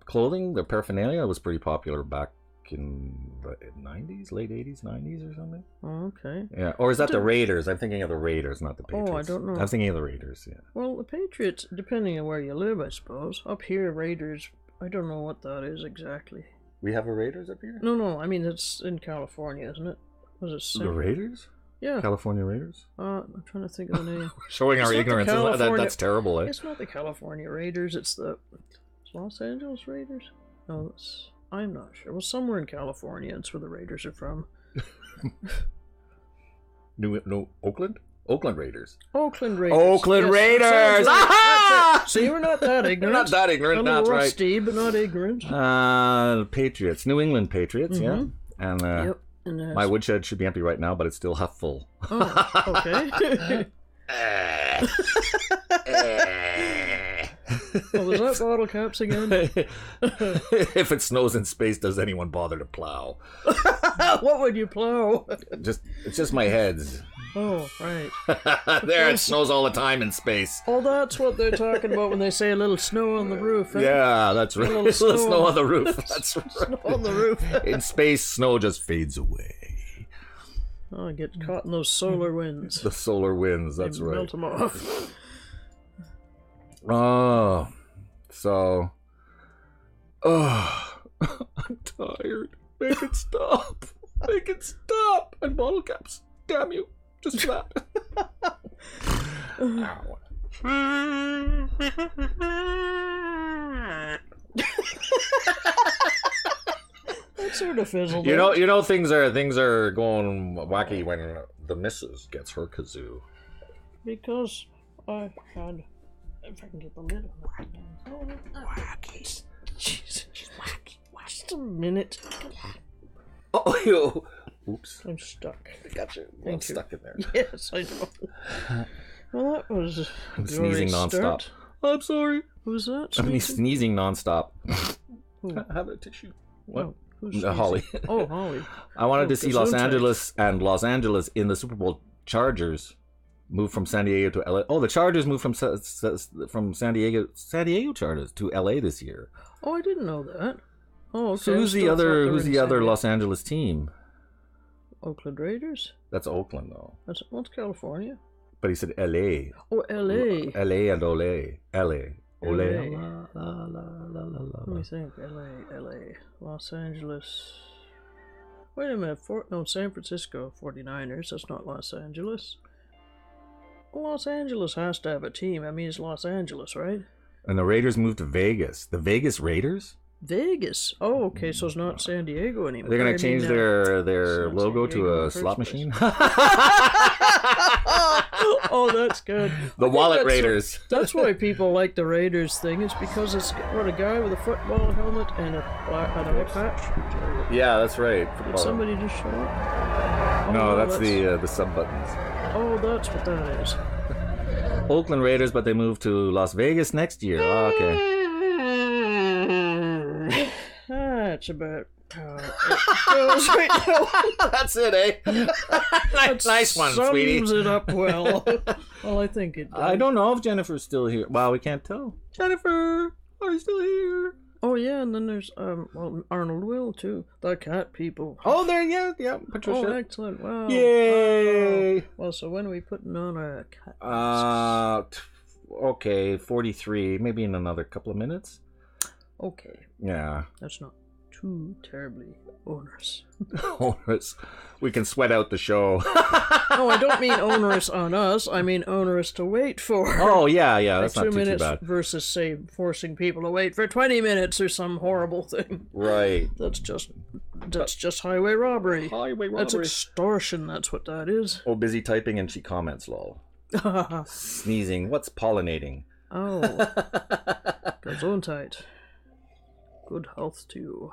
clothing, their paraphernalia was pretty popular back in the 90s, late 80s, 90s or something. Oh, okay. Yeah, or is that the Raiders? I'm thinking of the Raiders, not the Oh, I Patriots. don't know. I'm thinking of the Raiders, yeah. Well, the Patriots, depending on where you live, I suppose. Up here, Raiders, I don't know what that is exactly. We have a Raiders up here? No, I mean, it's in California, isn't it? Was it The Raiders? Yeah. California Raiders? I'm trying to think of the name. Showing It's our not the ignorance. California- That's terrible, eh? It's not the California Raiders, it's the Los Angeles Raiders? No, I'm not sure. Well, somewhere in California, it's where the Raiders are from. No, Oakland? Oakland Raiders. Oakland Raiders. Oakland Yes, Raiders! sounds right. Ah! That's it. See, we're not that ignorant. Not that ignorant, A little that's right. rusty, but not ignorant. Patriots. New England Patriots, yeah. And Yep. And, my woodshed should be empty right now, but it's still half full. Oh, okay. Well, was that bottle caps again? If it snows in space, does anyone bother to plow? What would you plow? It's just my heads. Oh, right. There, it snows all the time in space. Oh, that's what they're talking about when they say a little snow on the roof. Eh? Yeah, that's right. little The snow snow on- on the roof. That's right. Snow on the roof. In space, snow just fades away. Oh, I get caught in those solar winds. The solar winds. That's They right. Melt them off. Oh, so. Oh, I'm tired. Make it stop. Make it stop. And bottle caps. Damn you. Just for that. Ow. That sort of fizzled. You know, things are going wacky when the missus gets her kazoo. Because I had, if I can get the lid on it. Wacky. Jesus. Wacky. Just a minute. Oh, yo. Oops. I'm stuck. I got you. I'm stuck in there. Yes, I know. Well, that was. I'm sneezing nonstop. Start. I'm sorry. Who's that? I'm sneezing nonstop. Who? Have a tissue. What? Oh, who's Holly. Oh, Holly. I wanted to see Los Gesundheit. Angeles in the Super Bowl. Chargers moved from San Diego to LA. Oh, the Chargers moved from San Diego Chargers to LA this year. Oh, I didn't know that. Oh, okay. So who's the other Los Angeles team? Oakland Raiders? That's Oakland though. What's California? But he said LA. Oh, LA. LA and Ole. LA. Ole. Let me think. LA. Los Angeles. Wait a minute. San Francisco 49ers. That's not Los Angeles. Los Angeles has to have a team. I mean, it's Los Angeles, right? And the Raiders moved to Vegas. The Vegas Raiders? Vegas. Oh, okay. So it's not San Diego anymore. They're going to change their logo to a slot place. machine? Oh, that's good. The Wallet Raiders. That's why people like the Raiders thing. It's because it's got a guy with a football helmet and an eye patch. Yeah, that's right. Did somebody just show up? No, that's the sub buttons. Oh, that's what that is. Oakland Raiders, but they moved to Las Vegas next year. Oh, okay. That's about how it goes right now. That's it, eh? Nice one, sweetie. Sums it up well. Well, I think it does. I don't know if Jennifer's still here. Well, we can't tell. Jennifer, are you still here? Oh yeah, and then there's Arnold Will too. The cat people. Oh, there, yeah, Patricia. Oh, excellent! Wow. Yay! Well, so when are we putting on a cat? Okay, 43. Maybe in another couple of minutes. Okay. Yeah. That's not too terribly onerous. Onerous. We can sweat out the show. No, I don't mean onerous on us. I mean onerous to wait for. Oh, yeah. That's like not 2 minutes too bad. versus, say, forcing people to wait for 20 minutes or some horrible thing. Right. That's just highway robbery. Highway robbery. That's extortion. That's what that is. Oh, busy typing and she comments, lol. Sneezing. What's pollinating? Oh. Gesundheit. Good health to you.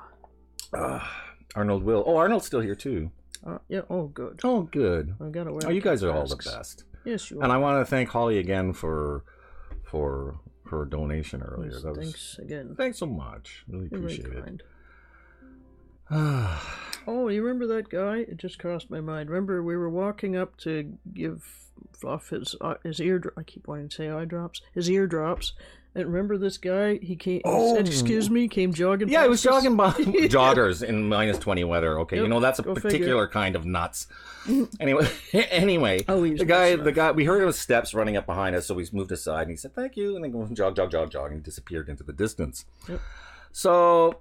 Arnold Will. Oh, Arnold's still here too. Yeah. Oh, good. Oh, good. I gotta wear. Oh, you guys are all the masks. best. Yes, you are. And I want to thank Holly again for her donation earlier. Yes, That was, thanks again. thanks so much. Really You're very appreciate it. kind. Oh, you remember that guy? It just crossed my mind. Remember, we were walking up to give Fluff his ear. I keep wanting to say eye drops. His ear drops. And remember this guy? He came. Oh. Said, "Excuse me," came jogging. Yeah, he was past us. jogging by joggers in -20 weather. Okay, Yep, you know that's a go particular kind of nuts. Anyway, Oh, he was the nuts guy. We heard his steps running up behind us, so we moved aside, and he said thank you, and then go jog, and disappeared into the distance. Yep. So,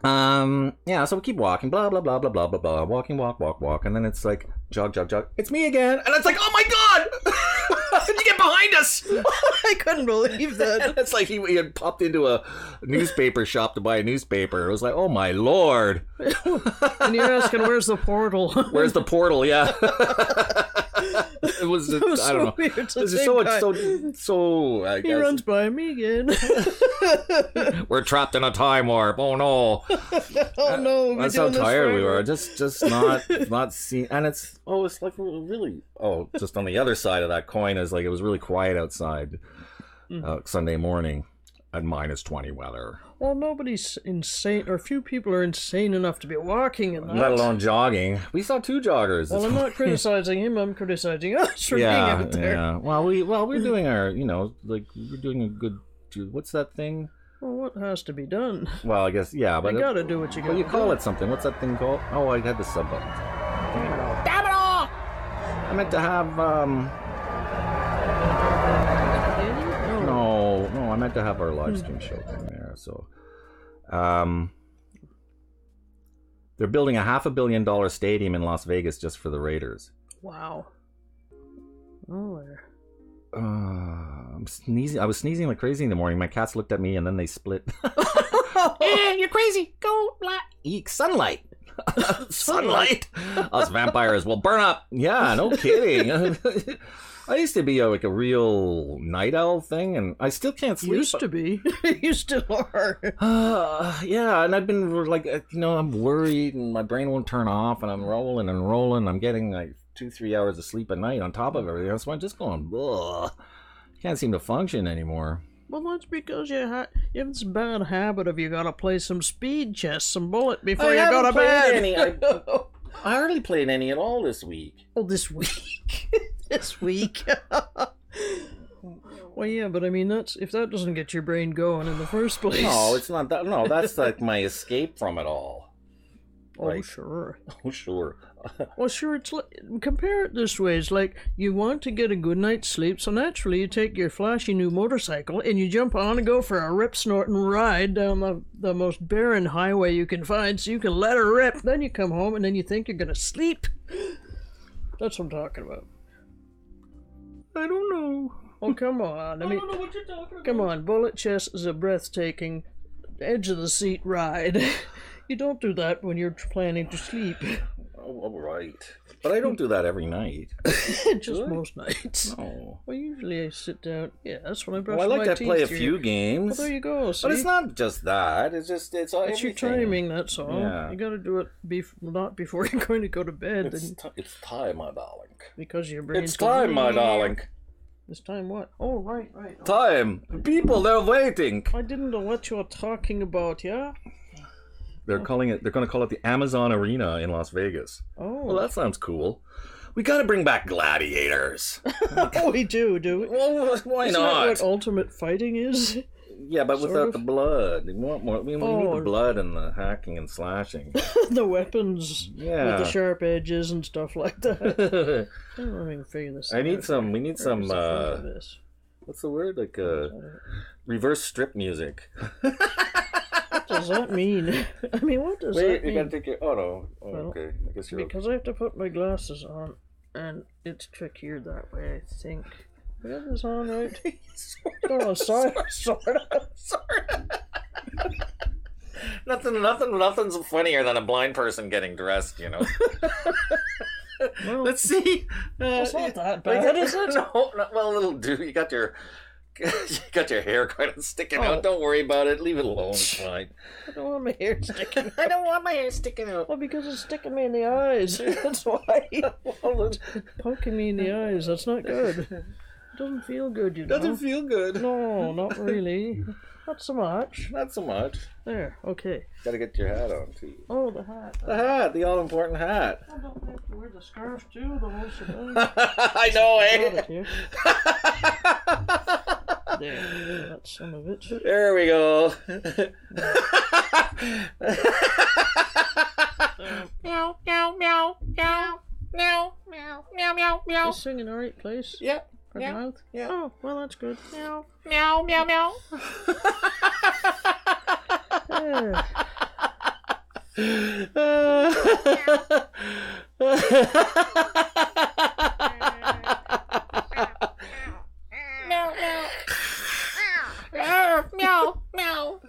yeah, so we keep walking, blah blah blah blah blah blah blah, walk, and then it's like jog. It's me again, and it's like, oh my god. How did you get behind us? I couldn't believe that. It's like he had popped into a newspaper shop to buy a newspaper. It was like, oh my lord. And you're asking, where's the portal? Where's the portal? Yeah. It was just, was I don't so know. weird. It's the This is same so I He guess. runs by me again. We're trapped in a time warp. Oh no. Oh no, we're That's how doing this tired we forever. were. Just not seeing, and it's like really just on the other side of that coin is like it was really quiet outside Sunday morning at -20 weather. Well, nobody's insane, or few people are insane enough to be walking in that. Let alone jogging. We saw 2 joggers. Well, I'm not criticizing him. I'm criticizing us for being out there. Yeah. Well, we're doing our, like we're doing a good. What's that thing? Well, what has to be done? Well, I guess but You gotta do what you gotta Well, you call do. it something. What's that thing called? Oh, I had the sub buttons. Damn it all! I meant to have No, I meant to have our live stream show in there. So, they're building a $500 million stadium in Las Vegas just for the Raiders. Wow. Oh, there. I'm sneezing. I was sneezing like crazy in the morning. My cats looked at me and then they split. You're crazy. Go Eek, sunlight. Sunlight. Us vampires will burn up. Yeah, no kidding. I used to be like a real night owl thing, and I still can't sleep. Used to be. You still are. Yeah, and I've been like, I'm worried, and my brain won't turn off, and I'm rolling and rolling. I'm getting like 2-3 hours of sleep at night on top of everything. So I'm just going, ugh. Can't seem to function anymore. Well, that's because you have this bad habit of you gotta play some speed chess, some bullet before you go to bed. I hardly played any at all this week. Oh, this week. This week. Well, yeah, but I mean, if that doesn't get your brain going in the first place. No, it's not that. No, that's like my escape from it all. Oh, Right. sure. Oh, sure. Well, sure, it's like, compare it this way. It's like you want to get a good night's sleep, so naturally you take your flashy new motorcycle and you jump on and go for a rip-snorting ride down the most barren highway you can find so you can let her rip. Then you come home and then you think you're going to sleep. That's what I'm talking about. I don't know. Oh, come on. I don't know what you're talking about. Come on, bullet chess is a breathtaking, edge-of-the-seat ride. You don't do that when you're planning to sleep. Oh, all right. But I don't do that every night. Just most nights. No. Well, usually I sit down. Yeah, that's when I brush Well, I my like to teeth. play a few games. Well, there you go. See? But it's not just that. It's just, it's It's everything. your timing, that's all. Yeah. You gotta do it not before you're going to go to bed. It's time, my darling. Because your brain's It's time, my darling. It's time what? Oh, right. Oh. Time. People, they're waiting. I didn't know what you're talking about, yeah? They're going to call it the Amazon Arena in Las Vegas. Oh. Well, that sounds cool. We got to bring back gladiators. Oh, we do we? Well, why Isn't not? that what ultimate fighting is? Yeah, but Sort without of? the blood. We want more. We need the blood and the hacking and slashing. The weapons Yeah. with the sharp edges and stuff like that. I don't know if I can figure this out. We need some, Where's the front of this? what's the word? Like, reverse strip music. What does that mean? I mean, what does Wait, that you mean? gotta take your, oh no. Oh, Well, okay. I guess you're Because I have to put my glasses on, and it's trickier that way, I think. I got this on right? Oh, sorry. Nothing's funnier than a blind person getting dressed, you know. Well, Let's see. it's not that bad, is it? No, well, it'll do. You got your hair kind of sticking Oh. out. Don't worry about it. Leave it alone. It's fine. I don't want my hair sticking out. I don't want my hair sticking out. Well, because it's sticking me in the eyes. That's why. It's poking me in the eyes. That's not good. It doesn't feel good, you know. Doesn't feel good. No, not really. Not so much. Not so much. There, okay. Gotta get your hat on too. Oh, the hat. The hat, the all important hat. I don't have to wear the scarf too, the whole shebang. I know, Got eh? it here. There, that's some of it. There we go. Meow, meow, meow, meow, meow, meow, meow, meow, meow. Is singing in the right place? Yeah, For yeah, the mouth? yeah. Oh, well, that's good. meow, meow, meow, meow. Yeah. Meow, meow. Meow, meow.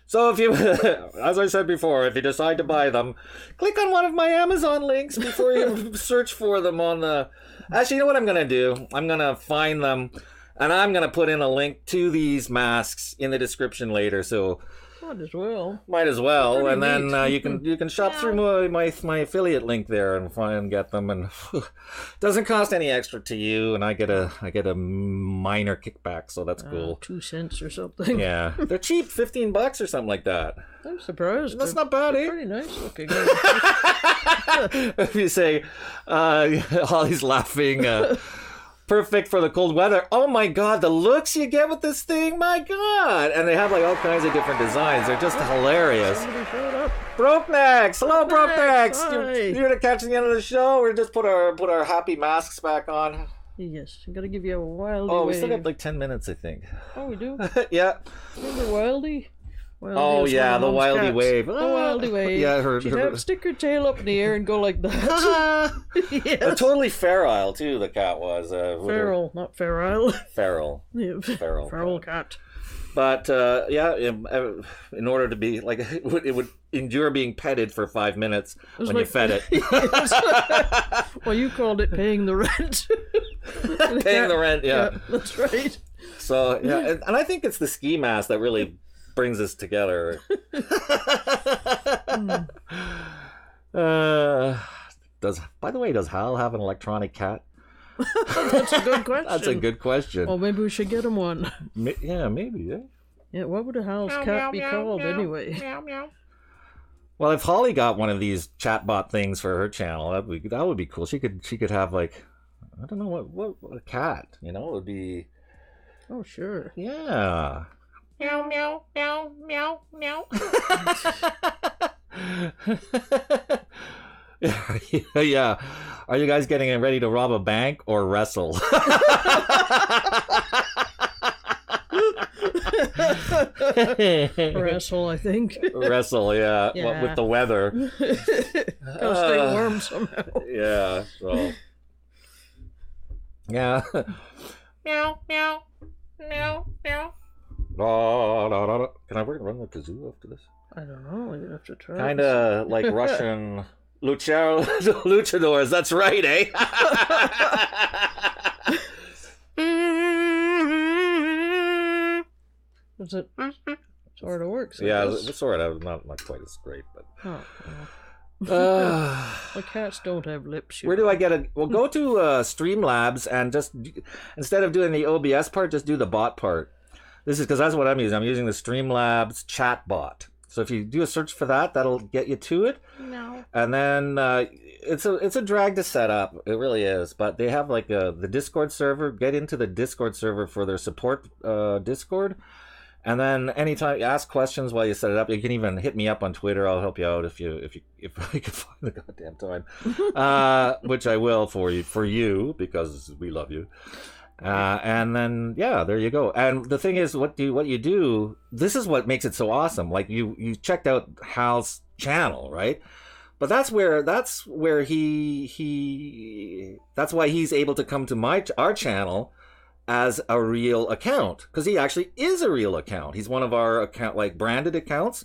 So if you, as I said before, if you decide to buy them, click on one of my Amazon links before you search for them on the... Actually, you know what I'm going to do? I'm going to find them, and I'm going to put in a link to these masks in the description later, so Might as well. might as well. Pretty And then neat. you can shop through my affiliate link there and find and get them, and doesn't cost any extra to you, and I get a minor kickback, so that's cool. 2 cents or something. Yeah, they're cheap, $15 or something like that. I'm surprised. That's They're not bad, eh? pretty nice looking. If you say, Holly's laughing, perfect for the cold weather. Oh my god, the looks you get with this thing, my god! And they have like all kinds of different designs. They're just hilarious. Somebody showed up. Broke Necks! Hello, Broke Necks! Hi. You're here to catch the end of the show. We're just put our happy masks back on. Yes, I'm gonna give you a wildy Oh, we wave. still got like 10 minutes, I think. Oh, we do? Yeah. Remember Wildy? Oh was yeah, one the of Mom's wildy cats. wave. The wildy wave. Yeah, She'd stick her tail up in the air and go like that. Yes. Totally feral too. The cat was Feral, not feral. feral. Yeah. Feral cat. But yeah, in order to be like, it would endure being petted for 5 minutes when you fed it. Well, you called it paying the rent. Paying the rent, yeah. That's right. So yeah, and I think it's the ski mask that really brings us together. By the way, does Hal have an electronic cat? That's a good question. That's a good question. Well, maybe we should get him one. Yeah, maybe. Yeah. Yeah, what would a Hal's cat be called anyway? Well, if Holly got one of these chatbot things for her channel, that would be cool. She could have like, I don't know what a cat. You know, it would be. Oh sure. Yeah. Meow, meow, meow, meow, meow. Yeah. Are you guys getting ready to rob a bank or wrestle? Wrestle, I think. Wrestle, yeah. Yeah. With the weather. Gotta stay warm somehow. Yeah. So. Yeah. Meow, meow, meow, meow. Can I run the kazoo after this? I don't know. You'd have to try. Kind of like Russian luchadors. That's right, eh? Does it sort of works? Yeah, sort of. Not quite as great, but. Oh, well, cats don't have lips. Where do I get it? Well, go to Streamlabs and just instead of doing the OBS part, just do the bot part. This is because that's what I'm using. I'm using the Streamlabs chat bot. So if you do a search for that, that'll get you to it. No. And then it's a drag to set up. It really is. But they have like the Discord server. Get into the Discord server for their support Discord. And then anytime you ask questions while you set it up, you can even hit me up on Twitter. I'll help you out if I can find the goddamn time, which I will for you because we love you. And then yeah, there you go. And the thing is, what you do? This is what makes it so awesome. Like you checked out Hal's channel, right? But that's why he's able to come to our channel as a real account, because he actually is a real account. He's one of our account, like branded accounts,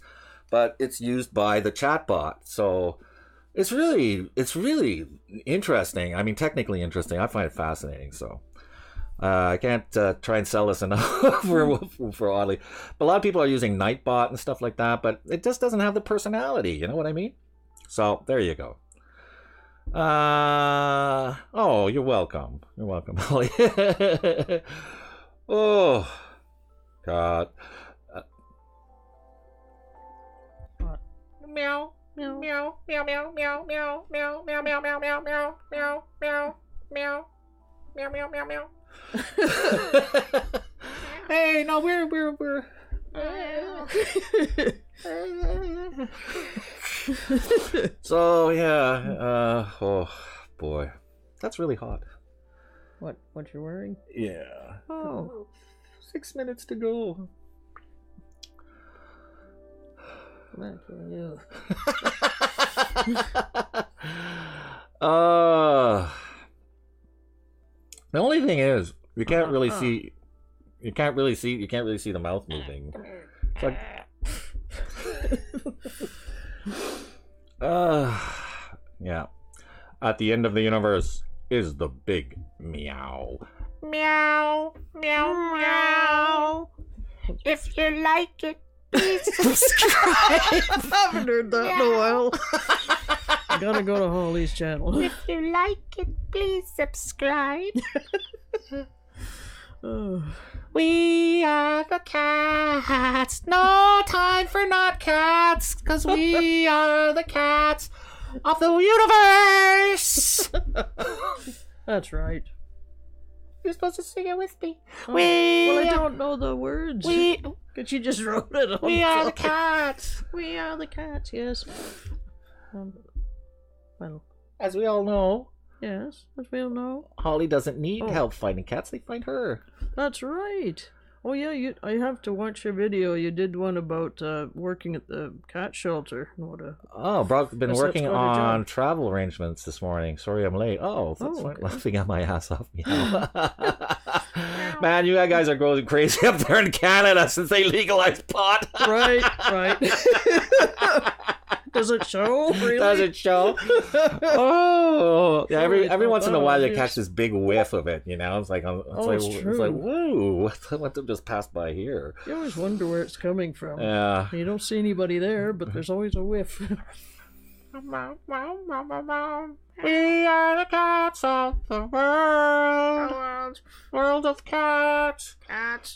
but it's used by the chatbot. So it's really interesting. I mean, technically interesting. I find it fascinating. So I can't try and sell this enough for Oddly. But a lot of people are using Nightbot and stuff like that, but it just doesn't have the personality. You know what I mean? So there you go. Oh, you're welcome. You're welcome, Holly. Oh, God. Meow, meow, meow, meow, meow, meow, meow, meow, meow, meow, meow, meow, meow, meow, meow, meow, meow, meow, meow, meow. Hey, no, we're So yeah, oh boy, that's really hot. What you're wearing? Yeah. Oh, 6 minutes to go. Thank you. The only thing is, you can't really see. You can't really see the mouth moving. It's like, yeah. At the end of the universe is the big meow. Meow, meow, meow. If you like it, please subscribe. I haven't heard that in a while. I gotta go to Holly's channel. If you like it, please subscribe. Oh. We are the cats. No time for not cats, because we are the cats of the universe. That's right. You're supposed to sing it with me. Oh, well, I don't know the words. Could you just wrote it on? We are the cats. We are the cats. Yes. Well, As we all know, yes, as we all know. Holly doesn't need help finding cats. They find her. That's right. Oh yeah, I have to watch your video. You did one about working at the cat shelter. What a Been That's working quite a on job. travel arrangements this morning. Sorry I'm late. Oh, that's Oh, why I'm okay. laughing at my ass off. Meow. Man, you guys are going crazy up there in Canada since they legalized pot. right. Does it show? Really? Does it show? Oh, yeah. Every Holy once in a fuck, while, you yes. catch this big whiff of it. You know, it's like it's it's true. like whoa, what just passed by here? You always wonder where it's coming from. Yeah. You don't see anybody there, but there's always a whiff. We are the cats of the world. World of cats.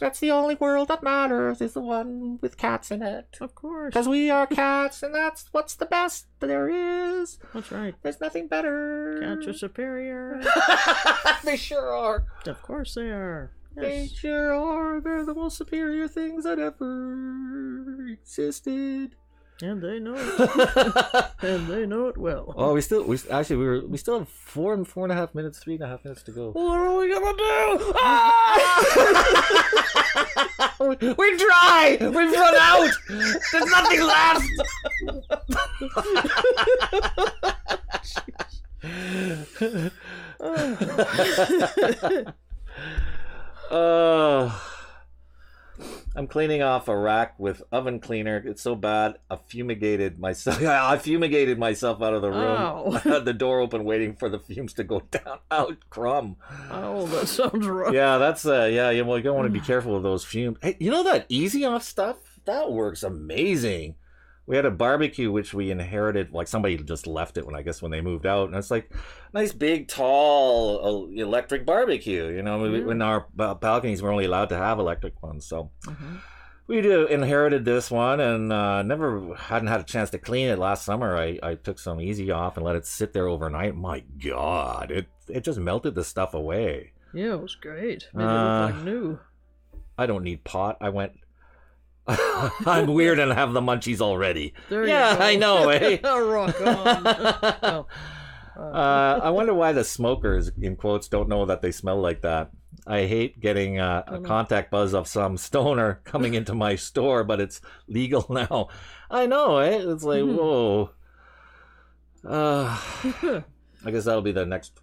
That's the only world that matters, is the one with cats in it. Of course. Because we are cats, and that's what's the best there is. That's right. There's nothing better. Cats are superior. They sure are. Of course they are. They Yes. sure are. They're the most superior things that ever existed. And they know it. And they know it well. Oh, we still have 3.5 minutes to go. What are we gonna do? We're dry. We've run out. There's nothing left. I'm cleaning off a rack with oven cleaner. It's so bad. I fumigated myself out of the room. Ow. I had the door open waiting for the fumes to go down. Out, crumb. Oh, that sounds rough. Yeah, that's well, you don't want to be careful of those fumes. Hey, you know that easy off stuff? That works amazing. We had a barbecue which we inherited, like somebody just left it when they moved out, and it's like nice big tall electric barbecue. You know, in our balconies we're only allowed to have electric ones, so we inherited this one, and hadn't had a chance to clean it last summer. I took some easy off and let it sit there overnight. My God, it just melted the stuff away. Yeah, it was great. Made it look like new. I don't need pot. I went. I'm weird and have the munchies already. There you Yeah, go. I know, eh? Rock on. Well, I wonder why the smokers, in quotes, don't know that they smell like that. I hate getting a contact buzz of some stoner coming into my store, but it's legal now. I know, eh? It's like, whoa. I guess that'll be the next.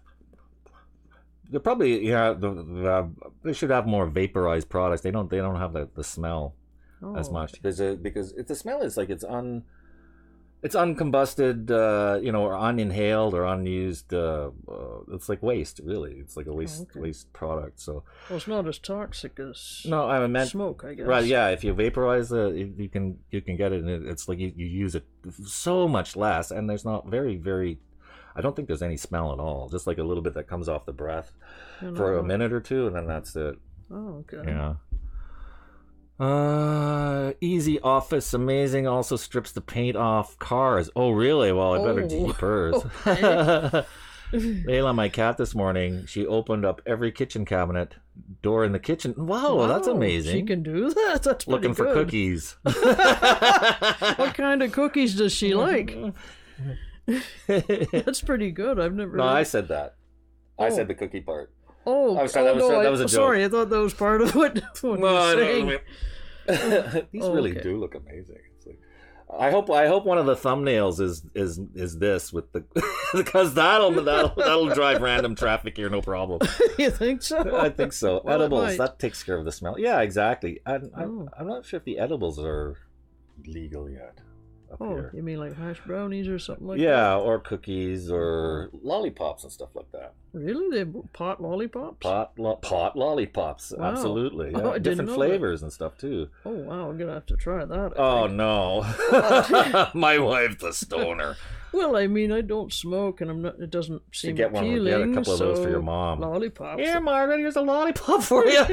They probably, they should have more vaporized products. They don't have the smell as much because the smell is like it's uncombusted, or uninhaled or unused. It's like waste, really. It's like a waste product. So well, it's not as toxic as I meant smoke, I guess. right. Yeah, if you vaporize you can get it, and it's like you use it so much less, and there's not very. I don't think there's any smell at all. Just like a little bit that comes off the breath for a minute or two, and then that's it. Oh, okay. Yeah. Easy Office, amazing. Also strips the paint off cars. Oh, really? Well, I better keep hers. Okay. Layla, my cat, this morning, she opened up every kitchen cabinet door in the kitchen. Wow, that's amazing. She can do that. That's pretty looking for good. cookies. What kind of cookies does she like? That's pretty good. I've never. No, I said that. I Oh. said the cookie part. Oh, I was sorry, that was a joke. Sorry, I thought that was part of what you were saying. These really Okay. do look amazing. It's like, I hope one of the thumbnails is this with the because that'll drive random traffic here, no problem. You think so? I think so. Well, it Edibles, might. that takes care of the smell. Yeah, exactly. I'm Oh. not sure if the edibles are legal yet up Oh, here. you mean like hash brownies or something like that? Yeah, or cookies or lollipops and stuff like that. Really? They pot lollipops? Pot lollipops, Wow. absolutely. Oh, Yeah. I didn't Different know flavors and stuff too. Oh wow, I'm gonna have to try that. I Oh think. no, my wife's a stoner. Well, I mean, I don't smoke, and I'm not. It doesn't seem Get appealing. a couple of those for your so mom. Lollipops. Here, Margaret, here's a lollipop for you.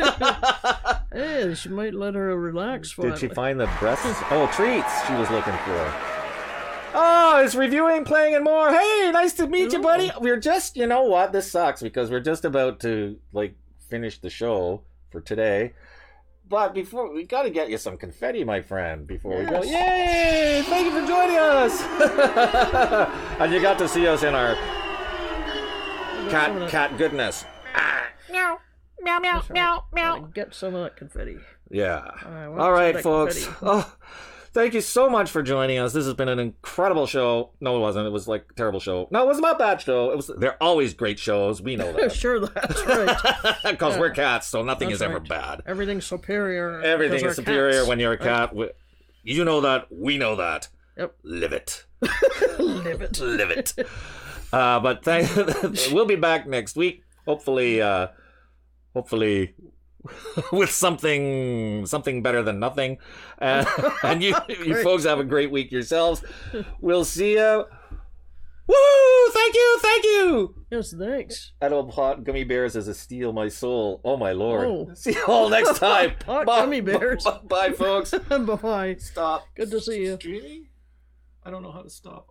Hey, she might let her relax. Did she finally. find the breasts? Oh, treats she was looking for. Oh, it's reviewing, playing, and more. Hey, nice to meet you, buddy. We're just, you know what? This sucks because we're just about to finish the show for today. But before we got to get you some confetti, my friend. Before we go, yay! Thank you for joining us. And you got to see us in our cat goodness. Meow. Meow, meow, That's right. meow, Gotta meow. get some of that confetti. Yeah. I want All some right, of that folks. confetti. Oh, thank you so much for joining us. This has been an incredible show. No, it wasn't. It was like a terrible show. No, it wasn't a bad show. They're always great shows. We know that. Sure, that's right. Because we're cats, so nothing That's is ever right. bad. Everything's superior. Everything because is we're superior cats. when you're a cat. You know that. We know that. Yep. Live it. Live it. Live it. But we'll be back next week. Hopefully with something better than nothing. And you folks have a great week yourselves. We'll see you. Woo! Thank you. Yes, thanks. Edible pot gummy bears as a steal my soul. Oh my lord. Oh. See you all next time. Pot gummy bears. Bye, folks. Bye. Stop. Good to see you. Streaming? I don't know how to stop.